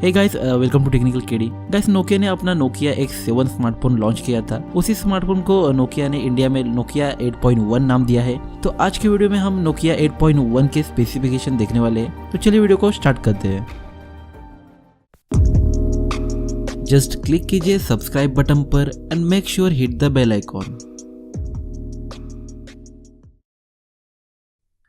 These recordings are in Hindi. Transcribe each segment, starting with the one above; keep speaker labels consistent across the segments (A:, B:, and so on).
A: Hey guys, welcome to technical KD. Guys, Nokia ने अपना नोकिया X7 स्मार्टफोन लॉन्च किया था। उसी स्मार्टफोन को नोकिया ने इंडिया में नोकिया 8.1 नाम दिया है। तो आज के वीडियो में हम नोकिया 8.1 के स्पेसिफिकेशन देखने वाले हैं। तो चलिए वीडियो को स्टार्ट करते हैं। जस्ट क्लिक कीजिए सब्सक्राइब बटन पर and make sure hit the bell icon.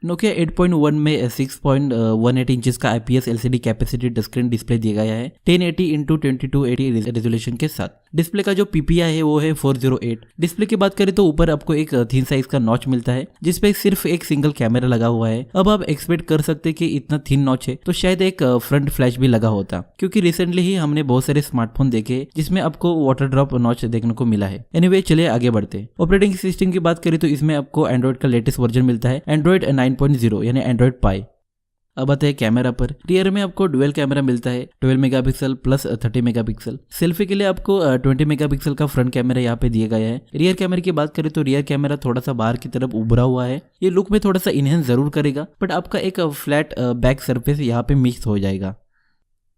A: Nokia 8.1 में 6.18 इंचेस का IPS LCD capacity touchscreen display दिया गया है 1080x2280 रेजोल्यूशन के साथ। डिस्प्ले का जो PPI है वो है 408। डिस्प्ले की बात करें तो ऊपर आपको एक थिन साइज का नॉच मिलता है जिसपे सिर्फ एक सिंगल कैमरा लगा हुआ है। अब आप एक्सपेक्ट कर सकते हैं कि इतना थिन नॉच है तो शायद एक फ्रंट फ्लैश भी लगा होता, क्योंकि रिसेंटली ही हमने बहुत सारे स्मार्टफोन देखे जिसमें आपको वाटर ड्रॉप नॉच देखने को मिला है। एनीवे, चलिए आगे बढ़ते। ऑपरेटिंग सिस्टम की बात करें तो इसमें आपको एंड्रॉइड का लेटेस्ट वर्जन मिलता है, एंड्रॉइड 9.0 यानी एंड्रॉइड पाई। अब आते हैं कैमरा पर। रियर में आपको डुअल कैमरा मिलता है 12 मेगापिक्सल प्लस 30 मेगापिक्सल। सेल्फी के लिए आपको 20 मेगापिक्सल का फ्रंट कैमरा यहाँ पे दिया गया है। रियर कैमरे की बात करें तो रियर कैमरा थोड़ा सा बाहर की तरफ उभरा हुआ है। ये लुक में थोड़ा सा इनहेंस जरूर करेगा, बट आपका एक फ्लैट बैक सरफेस यहाँ पे मिक्स हो जाएगा।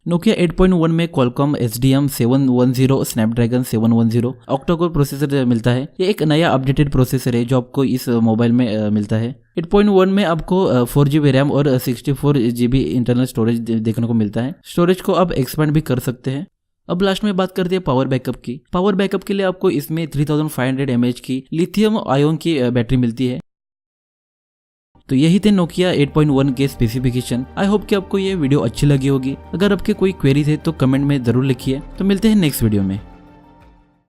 A: नोकिया 8.1 में Qualcomm SDM 710 Snapdragon 710 octa-core processor मिलता है। ये एक नया अपडेटेड प्रोसेसर है जो आपको इस मोबाइल में मिलता है। 8.1 में आपको 4GB रैम और 64GB इंटरनल स्टोरेज देखने को मिलता है। स्टोरेज को आप एक्सपेंड भी कर सकते हैं। अब लास्ट में बात करते हैं पावर बैकअप की। पावर बैकअप के लिए आपको इसमें 3500 mAh की लिथियम आयन की बैटरी मिलती है। तो यही थे नोकिया 8.1 के स्पेसिफिकेशन। आई होप कि आपको ये वीडियो अच्छी लगी होगी। अगर आपके कोई क्वेरीज है तो कमेंट में जरूर लिखिए। तो मिलते हैं नेक्स्ट वीडियो में।